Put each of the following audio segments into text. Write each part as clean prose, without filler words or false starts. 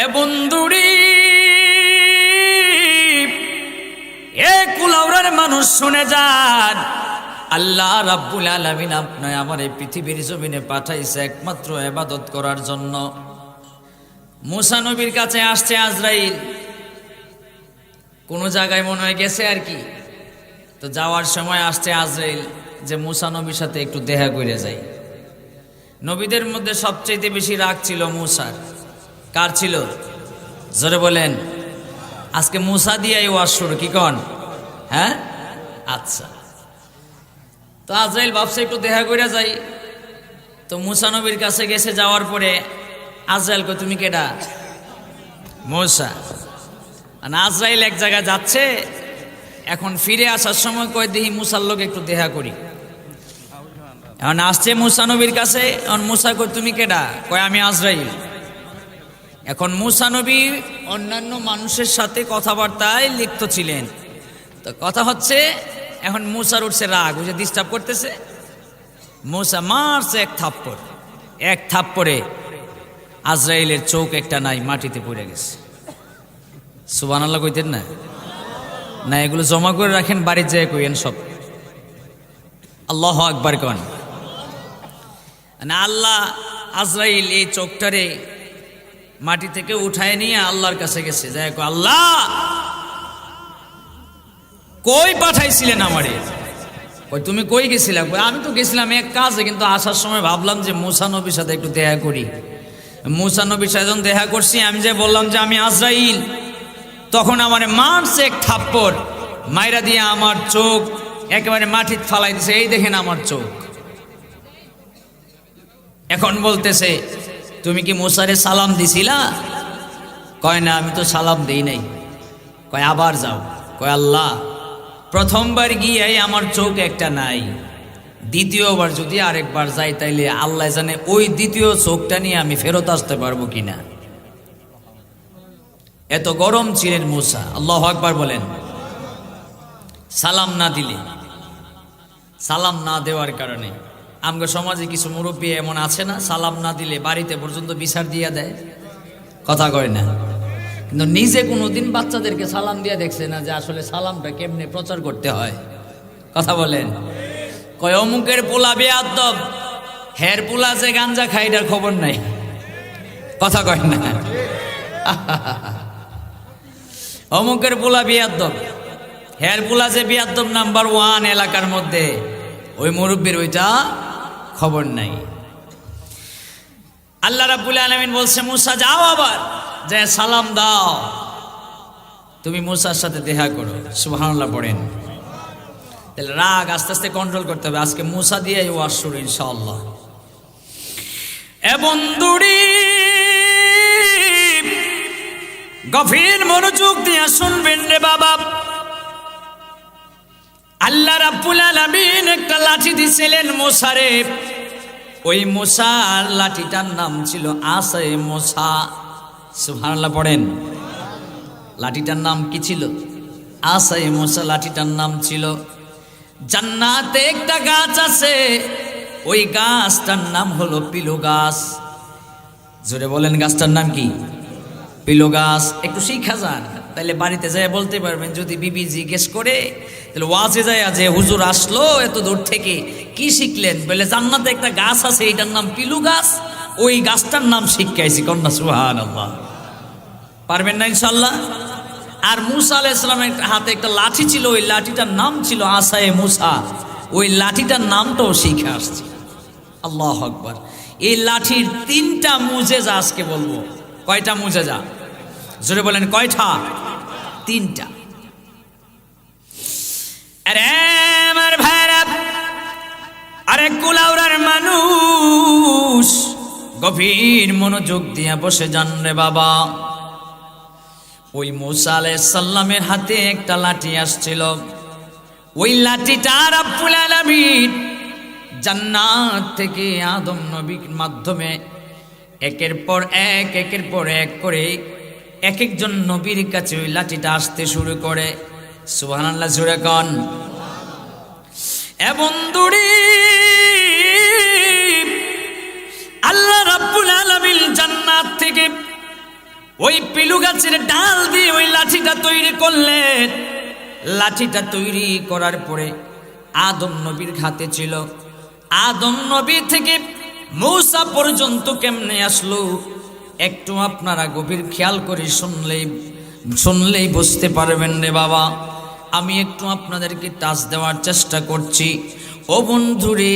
এ বন্ধুরি, এ কুলাউড়ার মানুষ শুনে যান, আল্লাহ রাব্বুল আলামিন আপনি আমার এই পৃথিবীর জমিনে পাঠাইছে একমাত্র ইবাদত করার জন্য। মুসা নবীর কাছে আসছে আজরাইল, কোন জায়গায় মনে হয় গেছে আর কি, তো যাওয়ার সময় আসছে আজরাইল যে মুসা নবীর সাথে একটু দেখা করে যাই। নবীদের মধ্যে সবচেয়ে বেশি রাগ ছিল মুসার। কার ছিল? জোরে বলেন। আজকে মুসা দিয়াই ওয়াজ শুরু, কি কন? হ্যাঁ, আচ্ছা। তো আজরাইল ভাবছে একটু দেখা করে যাই, তো মুসা নবীর কাছে গেছে। যাওয়ার পরে আজরাইল কই, তুমি কেডা? মুসা। আজরাইল এক জায়গায় যাচ্ছে, এখন ফিরে আসার সময় কয় দেখি মুসার লোক একটু দেখা করি। এখন আসছে মুসা নবীর কাছে, এখন মুসা কই, তুমি কেডা? কয় আমি আজরাইল। এখন মুসা নবী অন্যান্য মানুষের সাথে কথাবার্তায় লিপ্ত ছিলেন, তো কথা হচ্ছে। এখন মুসার উঠছে রাগ, বুঝে ডিস্টার্ব করতেছে। মুসা মারছে এক থাপ্পড়ে আজরাইলের চোখ একটা নাই, মাটিতে পড়ে গেছে। সুবহানাল্লাহ কইতেন না? না, এগুলো জমা করে রাখেন, বাড়ির যায় কইেন সব। আল্লাহু আকবার কন। আল্লাহ আজরাইল এই চোখটারে মাটি থেকে উঠায় নিয়ে আল্লাহর কাছে গেছে, যাই কো, আল্লাহ কই পাঠাইছিলেন আমারে? কই তুমি কই গেছিলা? আমি তো গেছিলাম এক কাজে, কিন্তু আসার সময় ভাবলাম যে মুসা নবীর সাথে একটু দেখা করি। মুসা নবীর সাথে যখন দেখা করছি, আমি যে বললাম যে আমি আজরাইল, তখন আমার মারছে এক থাপ্পড়, মাইরা দিয়ে আমার চোখ একেবারে মাটিতে ফালাই দিছে। এই দেখেন আমার চোখ। এখন বলতেছে, তুমি কি মুসারে সালাম দিছিলা? কয় না, আমি তো সালাম দেই নাই। কয় আবার যাও। কয় আল্লাহ, প্রথমবার গিয়ে আমার চোখ একটা নাই, দ্বিতীয়বার যদি আরেকবার যাই তাইলে আল্লাহ জানে ওই দ্বিতীয় চোখটা নিয়ে আমি ফেরত আসতে পারবো কিনা। এত গরম ছিলেন মুসা। আল্লাহু আকবার বলেন। সালাম না দিলে, সালাম না দেওয়ার কারণে আমাদের সমাজে কিছু মুরব্বী এমন আছে না, সালাম না দিলে বাড়িতে পর্যন্ত বিচার দিয়ে দেয়। কথা কয় না, কিন্তু নিজে কোনোদিন বাচ্চাদেরকে সালাম দিয়ে দেখছে না যে আসলে সালামটা কেমনে প্রচার করতে হয়। কথা বলেন। কয় অমুকের পোলা বেয়াদব, হের পোলা যে গাঞ্জা খায় এটার খবর নাই। কথা কয় না। অমুকের পোলা বেয়াদব, হের পোলা যে বেয়াদব নাম্বার 1 এলাকার মধ্যে, ওই মুরব্বীর ওইটা খবর নাই। আল্লাহ রাব্বুল আলামিন বলছে, মুসা যাও, আবার যে সালাম দাও, তুমি মুসার সাথে দেখা করো। সুবহানাল্লাহ পড়েন। তাহলে রাগ আস্তে আস্তে কন্ট্রোল করতে হবে। আজকে মুসা দিয়ে ওয়াজ শুরু ইনশাআল্লাহ। এ বন্ধুরি, গভীর মনোযোগ দিয়ে শুনবেন রে বাবা। আল্লাহ রাব্বুল আলামিন একটা লাঠি দিছিলেন মুসারে। ওই মুসার লাঠিটার নাম ছিল আসায়ে মুসা। সুবহানাল্লাহ পড়েন। লাঠিটার নাম কি ছিল? আসায়ে মুসা লাঠিটার নাম ছিল। জান্নাতে একটা গাছ আছে, ওই গাছটার নাম হলো পিলো গাছ। জোরে বলেন, গাছটার নাম কি? পিলো গাছ। একটু শিখা যান, তাহলে বাড়িতে যায় বলতে পারবেন। যদি বিবি জিজ্ঞেস করে, তাহলে ওয়াজে যায় যে হুজুর আসলো এত দূর থেকে, কি শিখলেন? বলে জান্নাতে একটা গাছ আছে, এটার নাম পিলু গাছ, ওই গাছটার নাম শিখাইছি। কন্যা সুবহানাল্লাহ। পারবেন না ইনশাআল্লাহ? আর মুসা আলাইহিস সালামের হাতে একটা লাঠি ছিল, ওই লাঠিটার নাম ছিল আসায়ে মুসা। ওই লাঠিটার নামটাও শিখে আসছে। আল্লাহু আকবার। এই লাঠির 3টা মুজেজা আজকে বলবো। কয়টা মুজেজা? জোরে বলেন, কয়টা? 3টা। আরে আমার ভাইরা, আরে কুলাউড়ার মানুষ, গভীর মনোযোগ দিয়ে বসে যান রে বাবা। ওই মুসা আলাইহিস সালামের হাতে একটা লাঠি আসছিল। ওই লাঠিটা রাব্বুল আলামিন জান্নাত থেকে আদম নবীর মাধ্যমে একের পর এক করে এক একজন নবীর কাছে ওই লাঠিটা আসতে শুরু করে। সুবহানাল্লাহ জোরে কন। এ বন্ধুরি, আল্লাহ রাব্বুল আলামিন জান্নাত থেকে ওই পিলু গাছের ডাল দিয়ে ওই লাঠিটা তৈরি করলেন। লাঠিটা তৈরি করার পরে আদম নবীর হাতে ছিল। আদম নবী থেকে মূসা পর্যন্ত কেমনে আসলো একটু আপনারা গভীর খেয়াল করে শুনলেই বুঝতে পারবেন রে বাবা। আমি একটু আপনাদেরকে টাচ দেওয়ার চেষ্টা করছি। ও বন্ধুরে,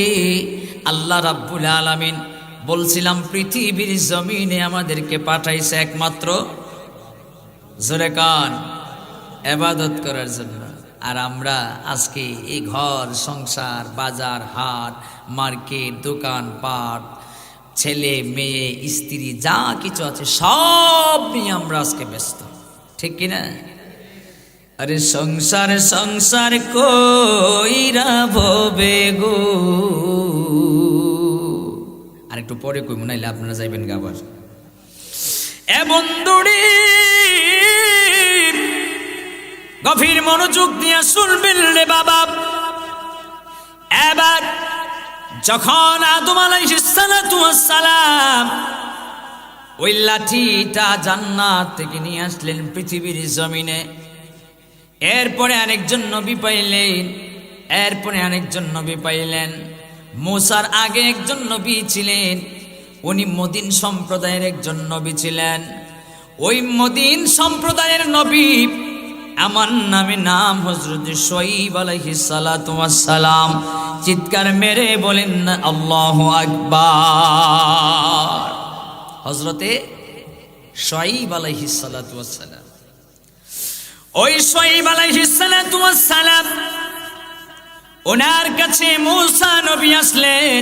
আল্লাহ রাব্বুল আলামিন বলছিলাম পৃথিবীর জমিনে আমাদেরকে পাঠাইছে একমাত্র জোরে কান ইবাদত করার জন্য। আর আমরা আজকে এই ঘর সংসার, বাজার হাট, মার্কেট, দোকান পাট, ছেলে মেয়ে, স্ত্রী যা কিছু আছে সব নিয়ে আমরা আজকে ব্যস্ত, ঠিক কিনা? আরে সংসার সংসার কইরা ভবে গো, আর একটু পরে কই মনে হইলে আপনারা যাইবেন গাবার। এ বন্ধুরি গভীর মনোযোগ দিয়ে শুনবেন রে বাবা। এবার যখন আদম আলাইহিস সালাতু ওয়াস সালাম ওই লাঠিটা জান্নাত থেকে নিয়ে আসলেন পৃথিবীর জমিনে, এরপরে আরেকজন নবী পাইলেন। মূসার আগে একজন নবী ছিলেন, উনি মদিন সম্প্রদায়ের একজন নবী ছিলেন। ওই মদিন সম্প্রদায়ের নবী আমার নাম হযরত শুআয়ব আলাইহিস সালাতু ওয়াস সালাম। চিৎকার মেরে বলেন না আল্লাহু আকবার। হযরতে শুআয়ব আলাইহিস সালাতু ওয়াস সালাম, ওই শুআয়ব আলাইহিস সালাতু ওয়াস সালাম ওনার কাছে মূসা নবী আসলেন।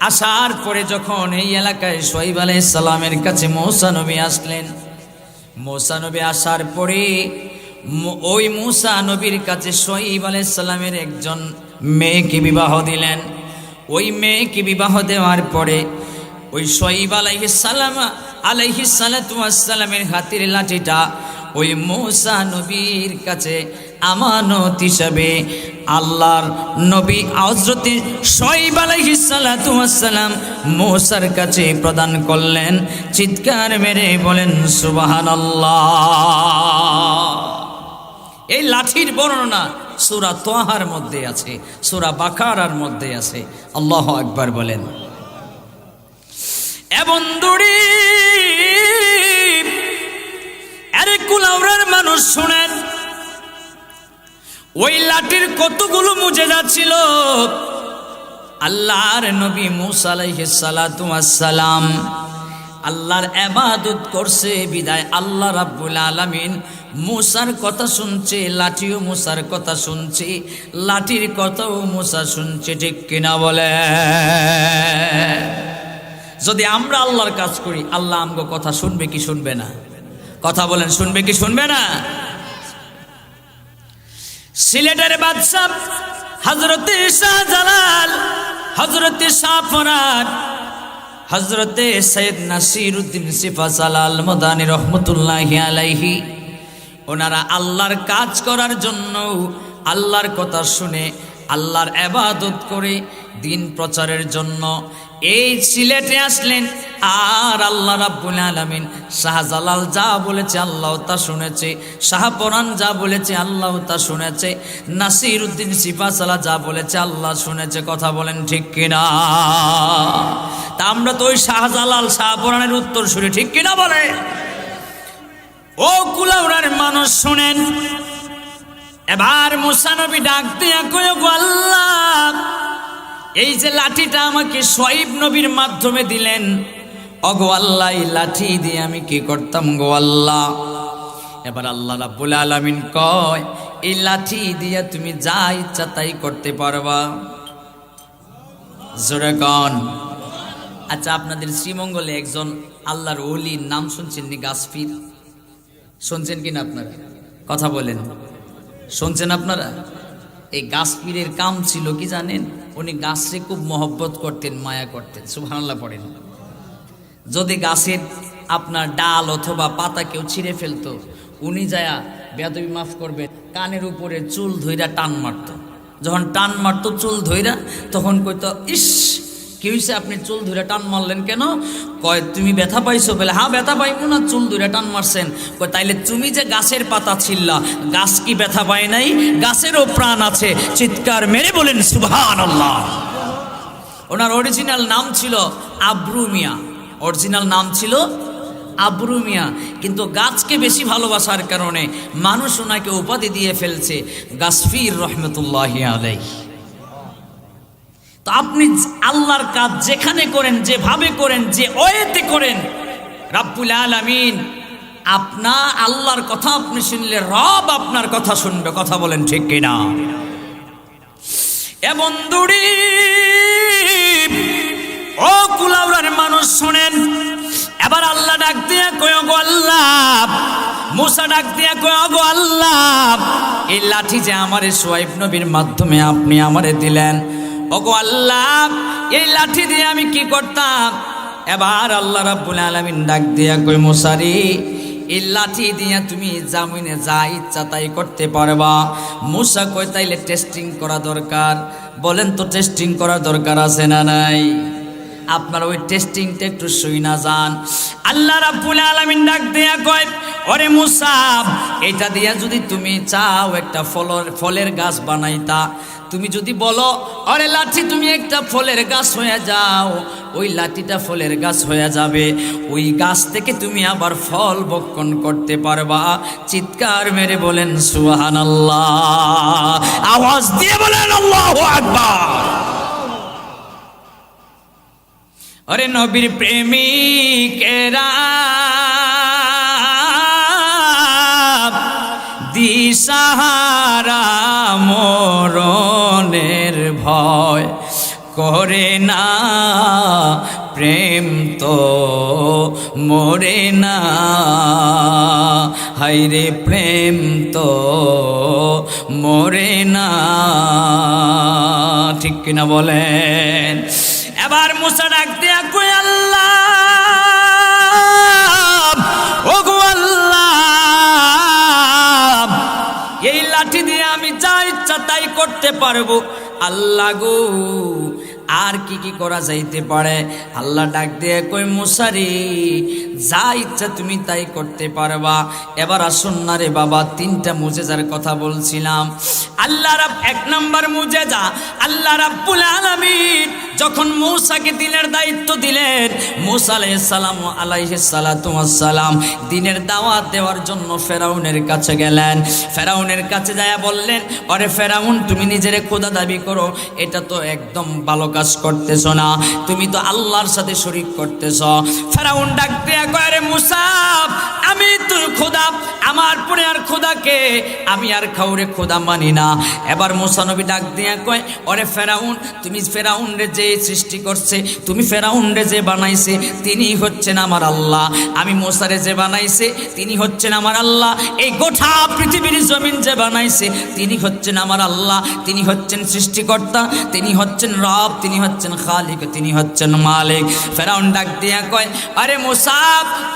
আসার পরে যখন এই এলাকায় শুআয়ব আলাইহিস সালামের কাছে মূসা নবী আসলেন, মূসা নবী আসার পরে ওই মূসা নবীর কাছে শুআয়ব আলাইহিস সালামের একজন মেয়েকে বিবাহ দিলেন। ওই মেয়েকে বিবাহ দেওয়ার পরে ওই শুআয়ব আলাইহিস সালাতু ওয়াস সালামের হাতের লাঠিটা ওই মূসা নবীর কাছে আমানত হিসাবে আল্লাহর নবী হযরত শুআয়ব আলাইহিস সালাতু ওয়াস সালাম মূসার কাছে প্রদান করলেন। চিৎকার মেরে বলেন সুবহানাল্লাহ। এই লাঠির বর্ণনা সূরা তাহার মধ্যে আছে, সূরা বাকারার মধ্যে আছে। আল্লাহু আকবার বলেন। এ বন্ধুরি, আরে কুলাউড়ার মানুষ শুনেন, ওই লাঠির কতগুলো মুজিজা ছিল। আল্লাহর নবী মূসা আলাইহিস সালাতু ওয়াস সালাম আল্লাহর ইবাদত করছে বিদায় আল্লাহ রাব্বুল আলামিন মূসার কথা শুনছে, লাঠিও মূসার কথা শুনছে, লাঠির কথাও মূসা শুনছে, ঠিক কিনা বলে? যদি আমরা আল্লাহর কাজ করি, আল্লাহ আমগো কথা শুনবে কি শুনবে না? কথা বলেন, শুনবে কি শুনবে না? সিলেটের বাদশা হযরতে শাহজালাল, হযরতে শাহফরান, হযরতে সৈয়দ নাসিরউদ্দিন সিফাসালাল মাদানী রহমতুল্লাহি আলাইহি, ওনারা আল্লাহর কাজ করার জন্য আল্লাহর কথা শুনে আল্লাহর ইবাদত করে দিন প্রচারের জন্য এই সিলেটে আসলেন। আর আল্লাহ রাব্বুল আলামিন শাহজালাল যা বলেছে আল্লাহ তা শুনেছে, শাহপরান যা বলেছে আল্লাহ তা শুনেছে, নাসিরউদ্দিন সিফাসালা যা বলেছে আল্লাহ শুনেছে। কথা বলেন ঠিক কিনা? তা আমরা তো ওই শাহজালাল শাহপরানের উত্তর শুনি, ঠিক কিনা বলে? ও কুলাউড়ার মানুষ শুনেন, এবার মূসা নবী ডাক দিয়া কয়, গো আল্লাহ, এই যে লাঠিটা আমাকে শুআয়ব নবীর মাধ্যমে দিলেন, ওগো আল্লাহ, এই লাঠি দিয়ে আমি কি করতাম গো আল্লাহ? এবার আল্লাহ রাব্বুল আলামিন কয়, এই লাঠি দিয়ে তুমি যা ইচ্ছা তাই করতে পারবা। জোরে কোন? আচ্ছা, আপনাদের শ্রীমঙ্গলে একজন আল্লাহর ওলির নাম শুনছেন নি? গাছপীর শুনছেন কিনা আপনারা? কথা বলেন, শুনছেন আপনারা? এই গাছপীরের কাম ছিল কি জানেন? উনি গাছরে খুব মহব্বত করতেন, মায়া করতেন। সুবহানাল্লাহ পড়েন। যদি গাছের আপনার ডাল অথবা পাতা কেউ ছিঁড়ে ফেলতো, উনি যায়া, বেয়াদবি মাফ করবে, কানের উপরে চুল ধইরা টান মারত। যখন টান মারত চুল ধইরা, তখন কইতো, ইস, কি হয়েছে, আপনি চুল ধরে টান মারলেন কেন? কয় তুমি ব্যথা পাইছো? বলে হ্যাঁ ব্যথা পাইবো না, চুল ধরে টান মারছেন। কয় তাইলে তুমি যে গাছের পাতা ছিল্লা, গাছ কি ব্যথা পায় নাই? গাছেরও প্রাণ আছে। চিৎকার মেরে বলেন সুবহানাল্লাহ। ওনার অরিজিনাল নাম ছিল আব্রু মিয়া, অরিজিনাল নাম ছিল আব্রু মিয়া, কিন্তু গাছকে বেশি ভালোবাসার কারণে মানুষ ওনাকে উপাধি দিয়ে ফেলছে গাছফির রহমতুল্লাহি আলাইহি। তো আপনি আল্লাহর কাজ যেখানে করেন, যেভাবে করেন, যে ওয়েতে করেন, রাব্বুল আলামিন আল্লাহর কথা আপনি শুনলে রব আপনার কথা শুনবে। কথা বলেন ঠিক কিনা? এ বন্ধুরি, ও কুলাউড়ার মানুষ শোনেন। এবার আল্লাহ ডাক দিয়া কয় গো আল্লাহ, মুসা ডাক দিয়া কয় গো আল্লাহ, এই লাঠি যে আমারে শুআয়ব নবীর মাধ্যমে আপনি আমারে দিলেন, ওগো আল্লাহ এই লাঠি দিয়ে আমি কি করতাম? এবার আল্লাহ রাব্বুল আলামিন ডাক দিয়া কই মুসারি, এই লাঠি দিয়া তুমি জামিনে যা ইচ্ছা তাই করতে পারবা। মুসা কই তাইলে টেস্টিং করা দরকার। বলেন তো টেস্টিং করার দরকার আছে না নাই? আপনার ওই টেস্টিংটা একটু শুই না যান। আল্লাহ রাব্বুল আলামিন ডাক দিয়া কয় ওরে মুসা, এটা দিয়া যদি তুমি চাও একটা ফলের গাছ বানাইতা, তুমি যদি বলো আরে লাঠি তুমি একটা ফলের গাছ হয়ে যাও, ওই লাঠিটা ফলের গাছ হয়ে যাবে, ওই গাছ থেকে তুমি আবার ফল ভক্ষণ করতে পারবা। চিৎকার মেরে বলেন সুবহানাল্লাহ, আওয়াজ দিয়ে বলেন আল্লাহু আকবার। আরে নবীর প্রেমিকেরা দিশাহারা মরণের ভয় করে না, প্রেম তো মরে না, হায়রে প্রেম তো মরে না। ঠিক কিনা বলেন? এবার মুসা ডাক দিয়া কই আল্লাহ, ওগো আল্লাহ, এই লাঠি দিয়ে আমি যা ইচ্ছা তাই করতে পারবো। আল্লাহ গো, আর কি কি করা যাইতে পারে? আল্লাহ ডাক দিয়ে কই মুসারি, যা ইচ্ছা তুমি তাই করতে পারবা। এবার আসুন না রে বাবা, তিনটা মুজেজার কথা বলছিলাম। আল্লাহ রাব এক নাম্বার মুজেজা, আল্লাহ রাব্বুল আলামিন যখন মূসাকে দিনের দায়িত্ব দিলেন, মূসা আলাইহিস সালাম দিনের দাওয়াত দেওয়ার জন্য ফেরাউনের কাছে গেলেন। ফেরাউনের কাছে যায় বললেন, আরে ফেরাউন, তুমি নিজের খোদা দাবি করো, এটা তো একদম ভালো কাজ করতেছ না, তুমি তো আল্লাহর সাথে শরীক করতেছ। ফেরাউন ডাক দিয়া কয়, আরে মূসা, আমি তোর খোদা, আমার পরে আর খোদাকে আমি আর কাউরে খোদা মানি না। এবার মূসা নবী ডাক দিয়া কয়, আরে ফেরাউন, তুমি ফেরাউন রে যে সৃষ্টি করছে, তুমি ফেরাউন রে যে বানাইছে, তিনি হচ্ছেন আমার আল্লাহ। আমি মূসারে যে বানাইছে, তিনি হচ্ছেন আমার আল্লাহ। এই গোটা পৃথিবীর জমিন যে বানাইছে, তিনি হচ্ছেন আমার আল্লাহ। তিনি হচ্ছেন সৃষ্টিকর্তা, তিনি হচ্ছেন রব, তিনি হচ্ছেন খালিক, তিনি হচ্ছেন মালিক। ফেরাউন ডাক দিয়া কয়, আরে মূসা,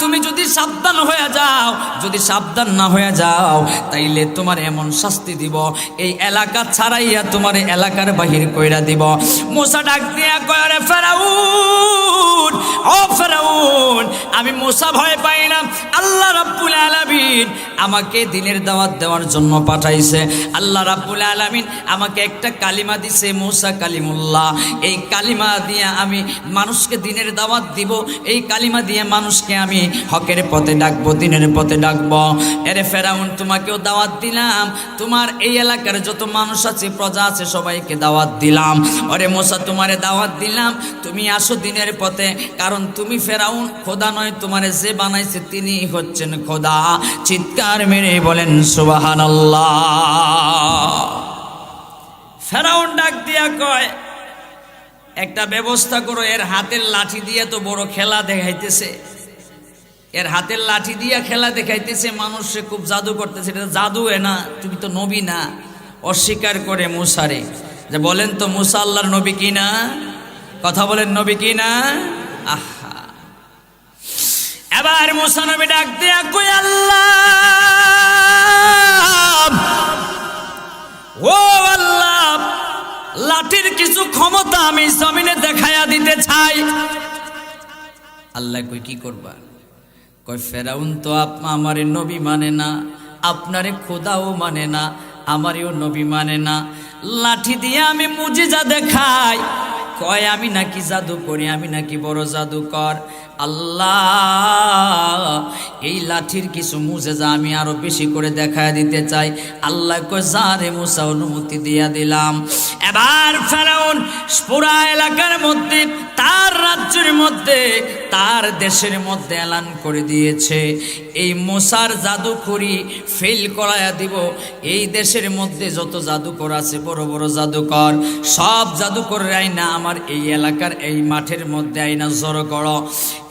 তুমি যদি সাবধান হয়ে যাও, যদি সাবধান না হয়ে যাও, তাইলে তোমার এমন শাস্তি দিব, এই এলাকা ছাড়াইয়া তোমার এলাকার বাহির কইরা দিব। মূসা ডাক দিয়া কয়, আরে ফেরাউন, ও ফেরাউন, আমি মূসা ভয় পাই না। আল্লাহ রাব্বুল আলামিন আমাকে দিনের দাওয়াত দেওয়ার জন্য পাঠাইছে। আল্লাহ রাব্বুল আলামিন আমাকে একটা কালিমা দিছে, মূসা কালিমুল্লাহ। এই কালিমা দিয়ে আমি মানুষকে দিনের দাওয়াত দিব, এই কালিমা দিয়ে মানুষকে আমি হকের পথে ডাকবো, দিনের পথে ডাকবো। এরে ফেরাউন, তোমাকেও দাওয়াত দিলাম, তোমার এই এলাকার যত মানুষ আছে, প্রজা আছে, সবাইকে দাওয়াত দিলাম। ওরে মূসা, তোমারে দাওয়াত দিলাম, তুমি আসো দিনের পথে, কারণ তুমি ফেরাউন খোদা নয়, তোমারে যে বানাইছে তিনি হচ্ছেন খোদা। চিৎকার মেরে বলেন সুবহানাল্লাহ। ফেরাউন ডাক দিয়া কয়, একটা ব্যবস্থা করো, এর হাতের লাঠি দিয়ে তো বড় খেলা দেখাইতেছে, এর হাতের লাঠি দিয়া খেলা দেখাইতেছে, মানুষে খুব জাদু করতেছে, এটা জাদু না, তুমি তো নবী না। অস্বীকার করে মূসারে, যে বলেন তো মূসা আল্লাহর নবী কি না? কথা বলেন, নবী কি না? আহা, এবার মূসা নবী ডাক দিয়া কই, আল্লাহ, ও আল্লাহ, লাঠির কিছু ক্ষমতা আমি জমিনে দেখায়া দিতে চাই। আল্লাহ কই কি করবা? কয় ফেরাউন তো আমারে নবী মানে না, আপনারে খোদাও মানে না, আমারেও নবী মানে না, লাঠি দিয়ে আমি মুজিজা দেখাই। কয় আমি নাকি জাদু করি, আমি নাকি বড় জাদুকর। আল্লাহ এই লাঠির কিছু মুজিজা আমি আরো বেশি করে দেখায় দিতে চাই। আল্লাহ কয় যা রে মুসা, অনুমতি দিয়া দিলাম। এবার ফেরাউন পুরা এলাকার মধ্যে, তার রাজ্যের মধ্যে, তার দেশের মধ্যে এলান করে দিয়েছে এই মুসার জাদুকরি ফেল করায়া দিব। এই দেশের মধ্যে যত জাদুকর আছে, বড় বড় জাদুকর, সব জাদুকর আইনা আমার এই এলাকার এই মাঠের মধ্যে আইনা জড়ো করো।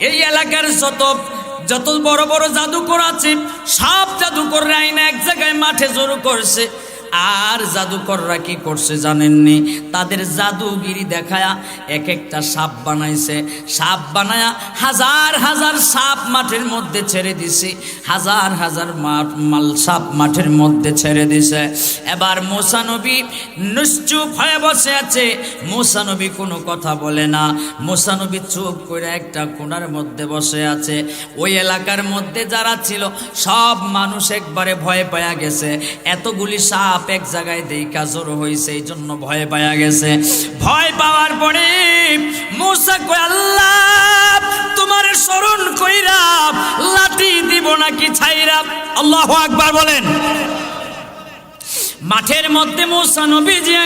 এই এলাকার যত বড় বড় জাদুকর আছে, সব জাদুকর আইনা এক জায়গায় মাঠে জড়ো করছে। আর জাদুকররা কি করছে জানেননি? তাদের জাদুগিরি দেখায়া এক একটা সাপ বানাইছে। সাপ বানায়া হাজার হাজার সাপ মাঠের মধ্যে ছেড়ে দিছে, হাজার হাজার মাল সাপ মাঠের মধ্যে ছেড়ে দিছে। এবার মুসা নবী নিশ্চুপ হয়ে বসে আছে। মুসা নবী কোনো কথা বলে না। মুসা নবী চুপ করে একটা কোণার মধ্যে বসে আছে। ওই এলাকার মধ্যে যারা ছিল সব মানুষ একবারে ভয় পায়া গেছে। এতগুলি সাপ এক জায়গায় দেখা জড়ো হয়েছে, এই জন্য ভয় পায়া গেছে। ভয় পাওয়ার পরে মুসা কয় আল্লাহ তোমার স্মরণ কইরা লাঠি দিব নাকি ছাইরা? আল্লাহু আকবার বলেন। মাঠের মধ্যে মুসা নবী যে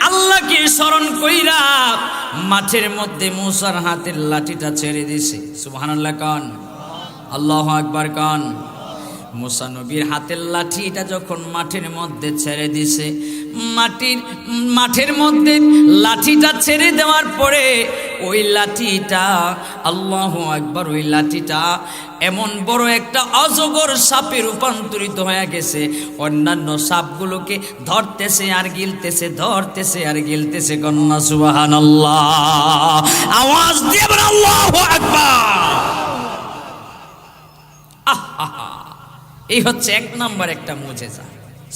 আল্লাহকে স্মরণ কইরা মাঠের মধ্যে মুসার হাতের লাঠিটা ছেড়ে দিছে। সুবহানাল্লাহ কান, আল্লাহু আকবার কান। মুসা নবীর হাতের লাঠিটা যখন মাঠের মধ্যে ছেড়ে দিছে, মাঠের মধ্যে লাঠিটা ছেড়ে দেওয়ার পরে ওই লাঠিটা, আল্লাহু আকবার, ওই লাঠিটা এমন বড় একটা অজগর সাপে রূপান্তরিত হয়ে গেছে। অন্যান্য সাপগুলোকে ধরতেছে আর গিলতেছে, ধরতেছে আর গিলতেছে। কন্যা সুবহানাল্লাহ, আওয়াজ দিয়ে বলেন আল্লাহু আকবার। আহা, এই হচ্ছে এক নম্বর একটা মুজিজা।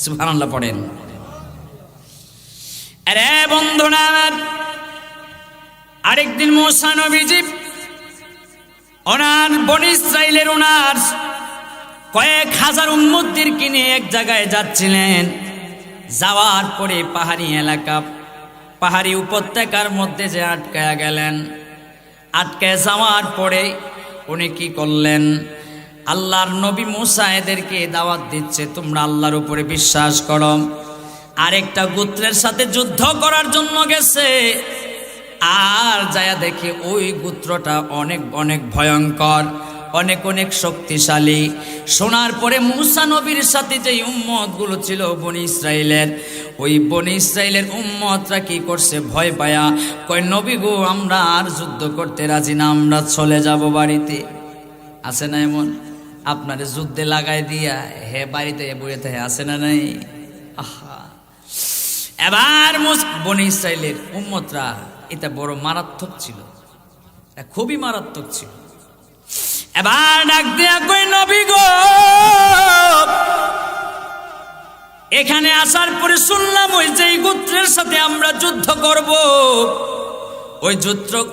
সুবহানাল্লাহ পড়েন। আরে বন্ধুরা, আরেকদিন মুসা নবীজি ওনার বনি ইসরাইলের ওনার কয়েক হাজার উম্মতদেরকে নিয়ে এক জায়গায় যাচ্ছিলেন। যাওয়ার পরে পাহাড়ি এলাকা, পাহাড়ি উপত্যকার মধ্যে যে আটকায়া গেলেন। আটকে যাওয়ার পরে উনি কি করলেন? আল্লাহর নবী মুসা এদেরকে দাওয়াত দিচ্ছে, তোমরা আল্লাহর উপরে বিশ্বাস করো। আরেকটা গোত্রের সাথে যুদ্ধ করার জন্য গেছে। আর যায়া দেখে ওই গোত্রটা অনেক অনেক ভয়ঙ্কর, অনেক অনেক শক্তিশালী। শোনার পরে মুসা নবীর সাথে যে উম্মতগুলো ছিল বনি ইসরাইলের, ওই বনি ইসরাইলের উম্মতরা কি করছে? ভয় পায়া কয় নবী গো, আমরা আর যুদ্ধ করতে রাজি না, আমরা চলে যাব বাড়িতে। আছে না এমন? আপনারে যুদ্ধে লাগাই দিয়া হে বাড়িতে বইয়ে থাকে, আছে না নাই? আহা, এবার বনি ইসরাইলের উম্মতরা এটা বড় মারাত্মক ছিল, খুবই মারাত্মক ছিল। এবার ডাক দিয়া কই নবী গো, এখানে আসার পরে শুনলাম ওই যে গোত্রের সাথে আমরা যুদ্ধ করব।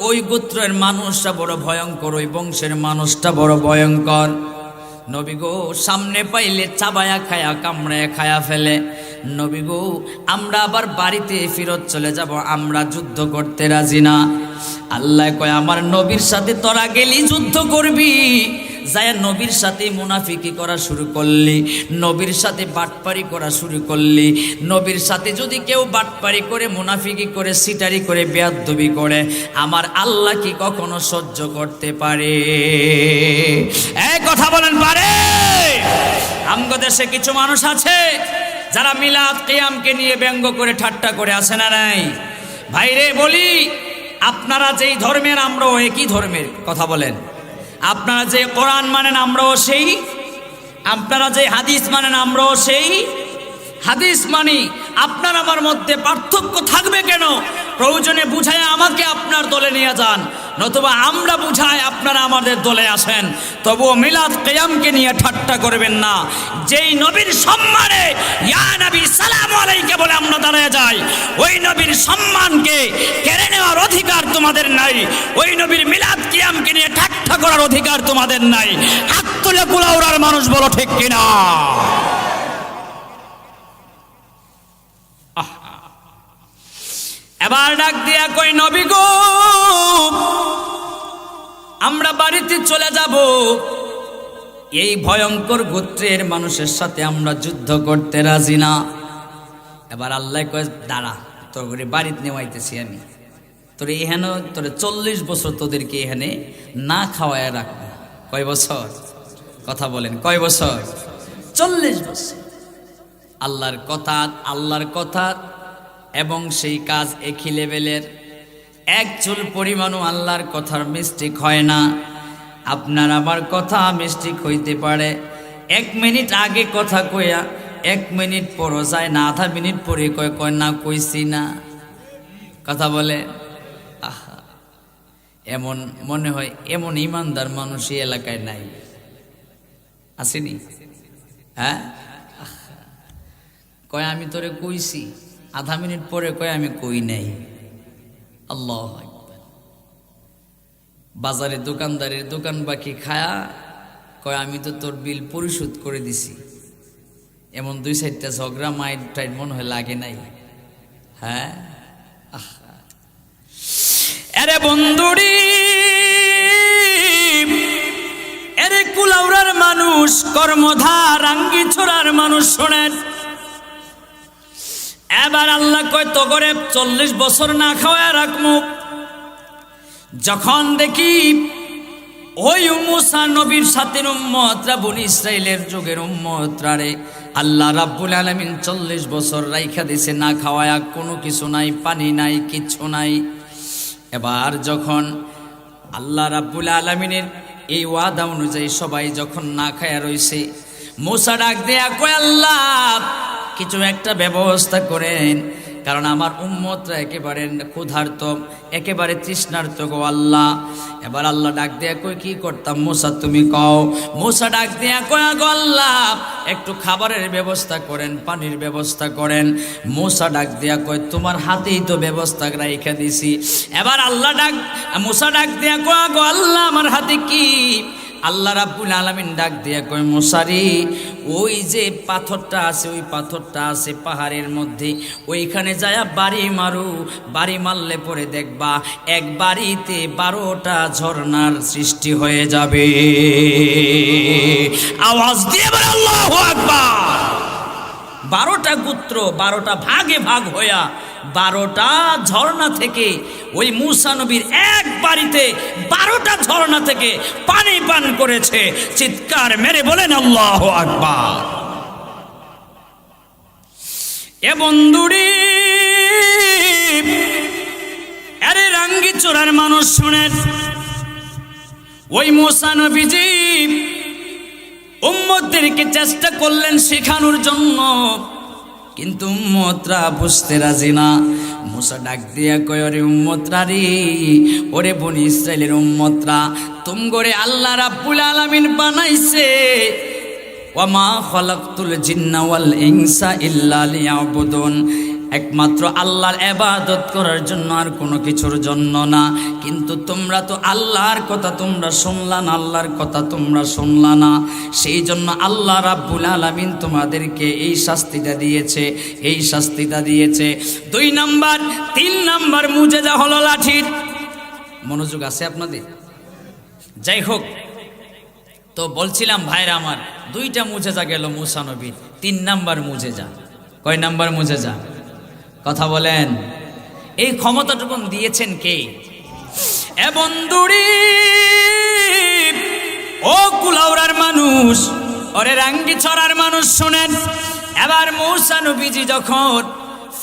ওই গোত্রের মানুষটা বড় ভয়ঙ্কর, ওই বংশের মানুষটা বড় ভয়ঙ্কর। নবী গো, সামনে পাইলে চাবায়া খায়া কামড়ায়া খায়া ফেলে। নবী গো, আমরা আবার বাড়িতে ফেরত চলে যাব, আমরা যুদ্ধ করতে রাজি না। আল্লাহ কয় আমার নবীর সাথে তোরা গেলি যুদ্ধ করবি, যায় নবীর সাথে মুনাফিকি করা শুরু করলি, নবীর সাথে বাটপারি করা শুরু করলি। নবীর সাথে যদি কেউ বাটপারি করে, মুনাফিকি করে, সিটারি করে, বেয়াদবি করে, আমার আল্লাহ কি কখনো সহ্য করতে পারে? এই কথা বলেন পারে? আমগো দেশে কিছু মানুষ আছে যারা মিলাদ কিয়ামকে নিয়ে ব্যঙ্গ করে, ঠাট্টা করে, আসে না নাই? ভাইরে বলি, আপনারা যেই ধর্মের, আমরাও একই ধর্মের। কথা বলেন। আপনারা যে কোরআন মানেন আমরাও সেই, আপনারা যে হাদিস মানেন আমরাও সেই হাদিস মানি। আপনার আমার মধ্যে পার্থক্য থাকবে কেন? প্রয়োজনে বুঝায় আমাকে আপনার দলে নিয়ে যান, নতুবা আমরা বুঝাই আপনারা আমাদের দলে আসেন, তবুও মিলাদ কিয়ামকে নিয়ে ঠাট্টা করবেন না। যেই নবীর সম্মানে ইয়া নবী সালাম আলাইকা বলে আমরা দাঁড়িয়ে যাই, ওই নবীর সম্মানকে কেড়ে নেওয়ার অধিকার তোমাদের নাই। ওই নবীর মিলাদ কিয়ামকে নিয়ে ঠাট্টা করার অধিকার তোমাদের নাই। হাত তুলে কুলাউড়ার মানুষ বলো ঠিক কিনা? এবার ডাক দিয়া কই নবী গো, আমরা বাড়িতে চলে যাব, এই ভয়ঙ্কর গোত্রের মানুষের সাথে আমরা যুদ্ধ করতে রাজি না। এবার আল্লাহ কয় দাঁড়া, তোর করে বাড়িতে নেওয়াইতেছি আমি, তোর এখানে তোর 40 বছর তোদেরকে এখানে না খাওয়ায় রাখবো। কয় বছর? কথা বলেন, কয় বছর? 40 বছর। আল্লাহর কথা এবং সেই কাজ একই লেভেলের। এক চুল পরিমাণও আল্লাহর কথার মিস্টেক হয় না। আপনার আমার কথা মিস্টেক হইতে পারে, 1 মিনিট আগে কথা কইয়া 1 মিনিট পরও যায় না, আধা মিনিট পরে কয় না কইছি না। কথা বলে আহা, এমন মনে হয় এমন ইমানদার মানুষ এই এলাকায় নাই, আসেনি? হ্যাঁ, কয় আমি তোরে কইছি, আধা মিনিট পরে কয় আমি কই নাই। আল্লাহু আকবার। বাজারে দোকানদারের দোকান বাকি খায়া কয় আমি তো তোর বিল পরিশোধ করে দিছি। এমন 2-4টা ঝগড়া মাইট টাইট মনে হয় লাগে নাই? হ্যাঁ, আরে বন্ধুরি, এরে কুলাউড়ার মানুষ, কর্মধার রাঙ্গিছড়ার মানুষ শোনেন। এবার আল্লাহ কয় তো করে 40 বছর না খাওয়া রাখমু। যখন দেখি ওই মুসা নবীর সাথে উম্মতরা, বনি ইসরাইলের যুগের উম্মতরা রে আল্লাহ রাব্বুল আলামিন 40 বছর রাইখা দিছে না খাওয়ায়া, কোনো কিছু নাই, পানি নাই, কিচ্ছু নাই। এবার যখন আল্লাহ রাব্বুল আলামিনের এই ওয়াদা অনুযায়ী সবাই যখন না খায়া রইছে, মুসা ডাক দেয়া কয় আল্লাহ কিছু একটা ব্যবস্থা করেন, কারণ আমার উম্মতরা একেবারে ক্ষুধার্ত, একেবারে তৃষ্ণার্ত গো আল্লাহ। এবার আল্লাহ ডাক দেয়া কই কি করতাম মুসা তুমি কও। মুসা ডাক দেয়া কয় গো আল্লাহ একটু খাবারের ব্যবস্থা করেন, পানির ব্যবস্থা করেন। মুসা ডাক দেয়া কয় তোমার হাতেই তো ব্যবস্থা রাইখা দিছি। এবার মুসা ডাক দেয়া কয় গো আল্লাহ আমার হাতে কি? আল্লাহ রাব্বুল আলামিন ডাক দিয়া কয় মুসারি, ওই যে পাথরটা আছে, ওই পাথরটা আছে পাহাড়ের মধ্যে, ওইখানে যায়া বাড়ি মারু, বাড়ি মারলে পরে দেখবা এক বাড়িতে 12টা ঝর্ণার সৃষ্টি হয়ে যাবে। আওয়াজ দিয়ে বলে আল্লাহু আকবার। 12টা গোত্র 12টা ভাগে ভাগ হইয়া 12টা ঝর্ণা থেকে ওই মুসা নবীর এক বাড়িতে 12টা ঝর্ণা থেকে পানি পান করেছে। চিৎকার মেরে বলেন আল্লাহু আকবার। এ বন্ধুরি, আরে রাঙ্গিচড়ার মানুষ শুনেন, ওই মুসা নবীজি উম্মতদেরকে চেষ্টা করলেন শেখানোর জন্য, কিন্তু উম্মতরা বুঝতে রাজি না। মুসা ডাক দিয়া কয় ওরে উম্মতরা রে, ওরে বনি ইসরাইলের উম্মতরা, তুমগরে আল্লাহ রাব্বুল আলামিন বানাইছে, ওয়া মা খালাকতুল জিন্না ওয়াল ইনসা ইল্লা লিয়াবুদুন, একমাত্র আল্লাহর ইবাদত করার জন্য, আর কোনো কিছুর জন্য না। কিন্তু তোমরা তো আল্লাহর কথা তোমরা শুনলা না, আল্লাহর কথা তোমরা শুনলা না, সেই জন্য আল্লাহ রাব্বুল আলামিন তোমাদেরকে এই শাস্তিটা দিয়েছে, এই শাস্তিটা দিয়েছে। 2 নাম্বার 3 নাম্বার মুজেজা হলো লাঠির। মনোযোগ আছে আপনাদের? যাই হোক, তো বলছিলাম ভাইরা আমার, 2টা মুজেজা গেল মুসা নবীর, 3 নাম্বার মুজেজা। কয় নাম্বার মুজেজা? কথা বলেন। এই ক্ষমতাটুকু দিয়েছেন কে? এ বন্ধুরি, ও কুলাউড়ার মানুষ, ওরে রাঙ্গিছড়ার মানুষ শুনেন। এবার মুসা নবীজি যখন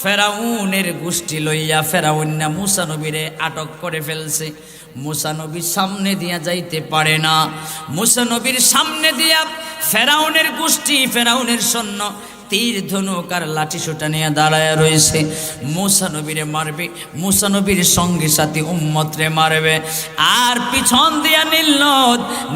ফেরাউনের গোষ্ঠী লইয়া ফেরাউন না মুসা নবীরে আটক করে ফেলছে, মুসা নবীর সামনে দিয়া যাইতে পারে না। মুসা নবীর সামনে দিয়া ফেরাউনের গোষ্ঠী, ফেরাউনের সৈন্য তীর ধনুক আর লাঠি সোটা নিয়ে দাঁড়ায় রয়েছে। মূসা নবীরে মারবে, মূসা নবীর সঙ্গী সাথী উম্মতরে মারবে। আর পিছন দিয়া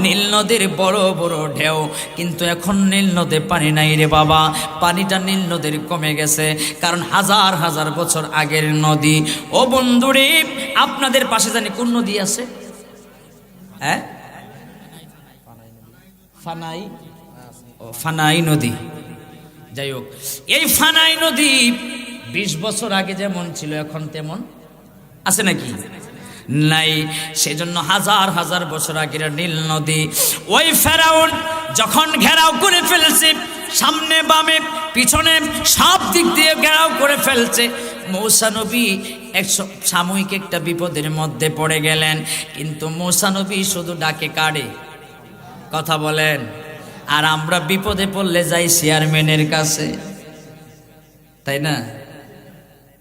নীল নদের বড় বড় ঢেউ। কিন্তু এখন নীল নদে পানি নাই রে বাবা, পানিটা নীল নদের কমে গেছে, কারণ হাজার হাজার বছর আগের নদী। ও বন্ধুরে, আপনাদের পাশে জানি কোন নদী আছে? হ্যাঁ, ফানাই, ও ফানাই নদী। যাই হোক, এই ফানাই নদী 20 বছর আগে যেমন ছিল এখন তেমন আছে নাকি? নাই। সেজন্য হাজার হাজার বছর আগের নীল নদী। ওই ফেরাউন যখন ঘেরাও করে ফেলছে, সামনে বামে পিছনে সব দিক দিয়ে ঘেরাও করে ফেলছে, মূসা নবী সাময়িক একটা বিপদের মধ্যে পড়ে গেলেন। কিন্তু মূসা নবী শুধু ডাকে কাড়ে, কথা বলেন। আর আমরা বিপদে পড়লে যাই চেয়ারম্যানের কাছে, তাই না?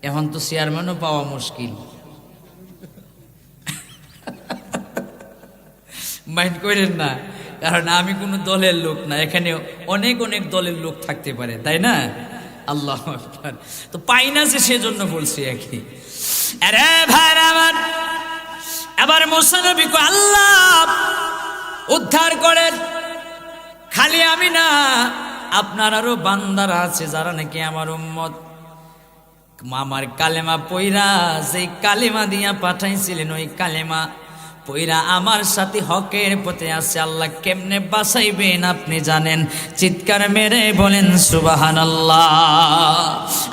এখন তো চেয়ারম্যানও পাওয়া মুশকিল। মাইন্ড করেন না, কারণ আমি কোনো দলের লোক না, এখানে অনেক অনেক দলের লোক থাকতে পারে, তাই না? আল্লাহ আকবার। তো পাই না যে, সেজন্য বলছি আর কি। আরে ভাইরা আমার, এবার মূসা নবী কো, আল্লাহ উদ্ধার করেন। খালি আমি না, আপনার আরো বান্দারা আছে যারা নাকি আমার উম্মত, আমার কালেমা পয়রা, যে কালেমা দিয়া পাঠাইছিলেন ওই কালেমা পয়রা আমার সাথে হকের পথে আছে। আল্লাহ কেমনে বাঁচাইবেন আপনি জানেন। চিৎকার মেরে বলেন সুবহানাল্লাহ।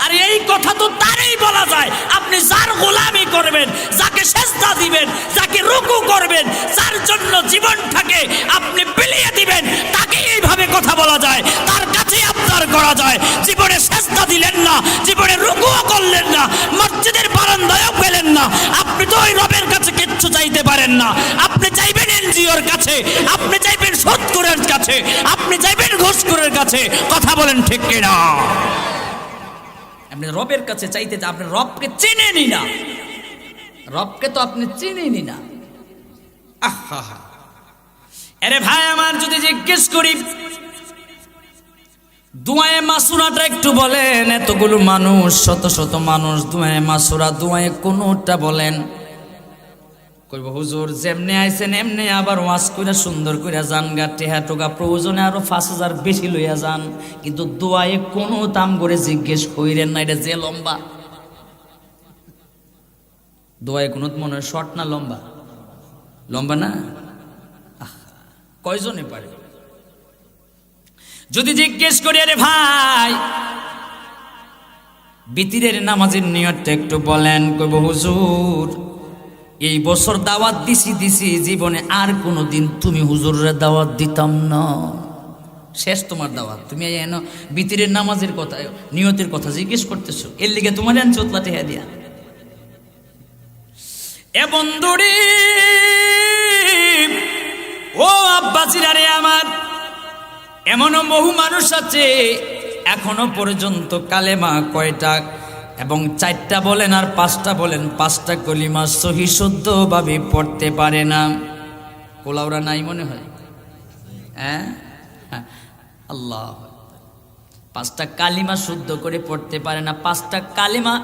আর এই কথা তো তারই বলা যায়, আপনি যার গোলামি করবেন, যাকে সেজদা দিবেন, যাকে রুকু করবেন, যার জন্য জীবনটাকে আপনি বিলিয়ে দিবেন, তাকে এইভাবে কথা বলা যায়, তার কাছে আবদার করা যায়। জীবনে সেজদা দিলেন না, জীবনে রুকুও করলেন না, মসজিদের বারান্দায়ও পেলেন না, আপনি তো ওই রবের কাছে কিচ্ছু চাইতে পারেন না। আপনি চাইবেন এনজিওর কাছে, আপনি চাইবেন সুদখোরের কাছে, আপনি চাইবেন ঘুষখোরের কাছে। কথা বলেন ঠিক কিনা? আপনি রবের কাছে চাইতে, আপনি রবকে চেনেনই না, রবকে তো আপনি চেনেনই না। আহা, আরে ভাই আমার, যদি জিজ্ঞেস করি দুয়ায়ে মাসুরাটা একটু বলেন, এতগুলো মানুষ, শত শত মানুষ, দুয়ায়ে মাসুরা, দুয়ায়ে কুনুতটা বলেন। কইব হুজুর যেমনে আইছেন এমনি আবার ওয়াজ কইরা সুন্দর কইরা যান গা, টেহা টোকা প্রয়োজনে আরো 5000 বেশি লইয়া যান, কিন্তু দুয়ায়ে কুনুত আম করে জিজ্ঞেস কইরেন না। এটা যে লম্বা দুয়ায়ে কুনুত মনে হয় শর্ট না লম্বা? লম্বা না? কয়জনে পারে? যদি জিজ্ঞেস করি, আরে ভাই বিতিরের নামাজের নিয়তটা একটু বলেন, কইব হুজুর এই বছর দাওয়াত দিছি, জীবনে আর কোনোদিন তুমি হুজুরের দাওয়াত দিতাম না, শেষ তোমার দাওয়াত। তুমি এনো বিতিরের নামাজের কথা, নিয়তের কথা জিজ্ঞেস করতেছো, এর লিগে তোমার আন চোতলা টেহা দিয়া। এ বন্ধুরি, ও আব্বাসিরা রে আমার, এমনও বহু মানুষ আছে এখনো পর্যন্ত কালেমা কয়টা এবং 4টা বলেন আর 5টা বলেন, 5টা কলিমা সহি শুদ্ধ ভাবে পড়তে পারে না। কোলাউরা নাই মনে হয়? হ্যাঁ, আল্লাহ, 5টা কালিমা শুদ্ধ করে পড়তে পারে না। 5টা কালিমা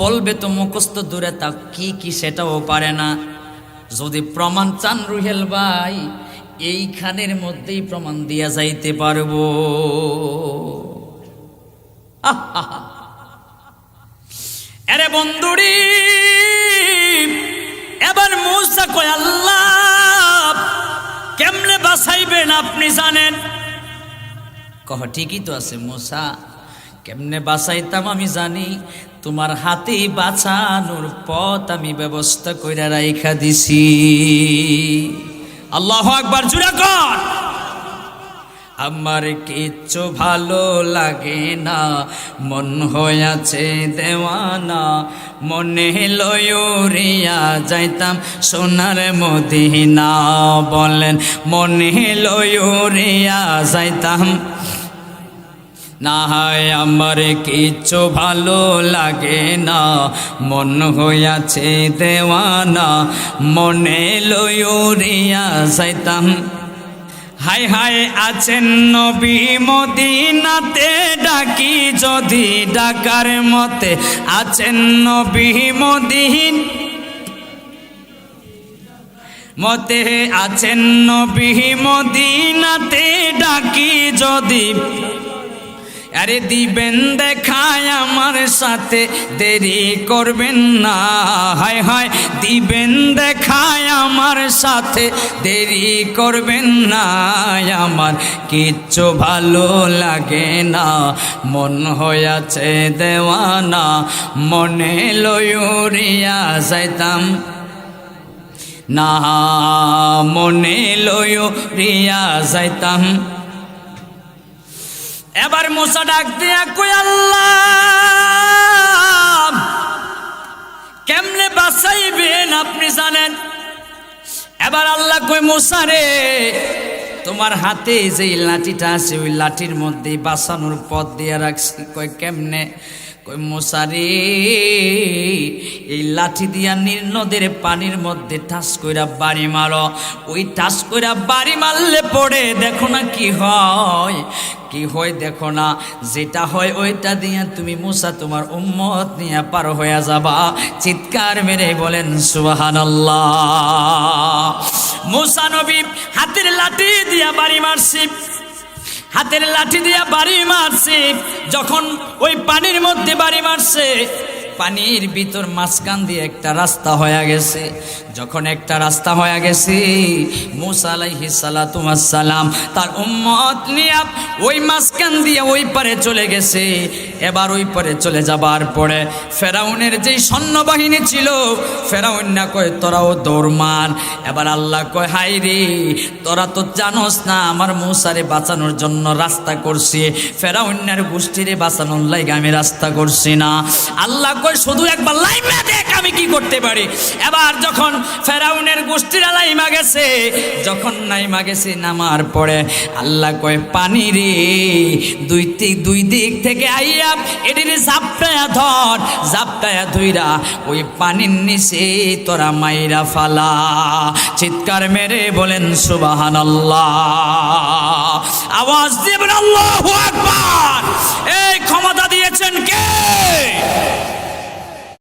বলবে তো মুখস্থ দূরে, তা কি কি সেটাও পারে না। যদি প্রমাণ চান রুহেল ভাই, এইখানের মধ্যেই প্রমাণ দিয়া যাইতে পারবো। আরে বন্ধুরি, এবার মূসা কয়, আল্লাহ কেমনে বাঁচাইবেন আপনি জানেন। কহ ঠিকই তো আছে মূসা, কেমনে বাঁচাইতাম আমি জানি, তোমার হাতে বাঁচানোর পথ আমি ব্যবস্থা কইরা রাইখা দিছি। আল্লাহু আকবার, জুড়ে কর। আমার কিচ্ছু ভালো লাগে না, মন হইয়াছে দেওয়ানা, মনে লয়রিয়া যাইতাম সোনার মদিনা। বলেন, মনে লয়রিয়া যাইতাম না হয়, আমার কিচ্ছু ভালো লাগে না, মন হইয়াছে দেওয়ানা, মনে লয়রিয়া যাইতাম হাই হাই আছেন নবী মদিনাতে, ডাকি যদি ডাকার মতে, আছেন নবী মদিন মতে, আছেন নবী মদিনাতে, ডাকি যদি, আরে দিবেন দেখায় আমার সাথে, দেরি করবেন না। হায় হায় দিবেন দেখায় আমার সাথে, দেরি করবেন না। আমার কিচ্ছু ভালো লাগে না, মন হইয়াছে দেওয়ানা, মনে লইয়া যাইতাম না, মনে লইয়া যাইতাম। এবার মুসা ডাক দিয়া কই, আল্লাহ কেমনে বাঁচাইবেন আপনি জানেন। এবার আল্লাহ কই, মুসা রে তোমার হাতে যে লাঠিটা আছে ওই লাঠির মধ্যে বাঁচানোর পথ দিয়ে রাখছি। কই কেমনে? কই মুসা রে এই লাঠি দিয়া নীল নদের পানির মধ্যে ঠাস কইরা বাড়ি মারো, ওই ঠাস কইরা বাড়ি মারলে পড়ে দেখো না কি হয়, কি হয় দেখো না, যেটা হয় ওইটা দিয়া তুমি মুসা তোমার উম্মত নিয়ে পার হয়ে যাবা। চিৎকার মেরে বলেন সুবহানাল্লাহ। মুসা নবী হাতের লাঠি দিয়া বাড়ি মারছি, হাতের লাঠি দিয়া বাড়ি মারছে। যখন ওই পানির মধ্যে বাড়ি মারছে, পানির ভিতর মাঝখান দিয়ে একটা রাস্তা হয়ে গেছে। যখন একটা রাস্তা হয়ে গেছে, মুসা আলাইহিস সালাতু ওয়াস সালাম তার উম্মত নিয়ে ওই মাঝখান দিয়ে ওই পারে চলে গেছে। এবার ওই পারে চলে যাবার পরে ফেরাউনের যেই সৈন্যবাহিনী ছিল, ফেরাউন না কয় তোরাও দৌড় মার। এবার আল্লাহ কয়, হাই রে তোরা তো জানোস না আমার মুসারে বাঁচানোর জন্য রাস্তা করছি, ফেরাউনের গোষ্ঠীরে বাঁচানোর লাইগা আমি রাস্তা করছি না। আল্লাহ কয় শুধু একবার লাইমা দেখ আমি কি করতে পারি। এবার যখন ফেরাউনের গোষ্ঠীরা লাইমা গেছে, যখন নাইমা গেছে নামার পরে আল্লাহ কয়, পানি রে দুই দিক থেকে আইয়া এটিরে জাপটায়া ধর, জাপটায়া ধইরা ওই পানির নিচে তোরা মাইরা ফালা। চিৎকার মেরে বলেন সুবহানাল্লাহ। আওয়াজ দিবেন আল্লাহু আকবার।